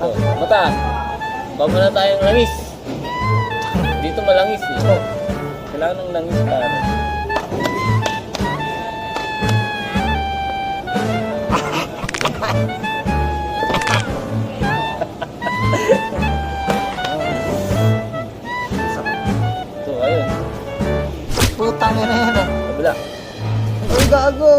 Oh, mata. Bago na tayong langis. Dito malangis eh. Kailangan ng langis para. So, ayun. Putang ina yan ah. Kabila. Ay, gago.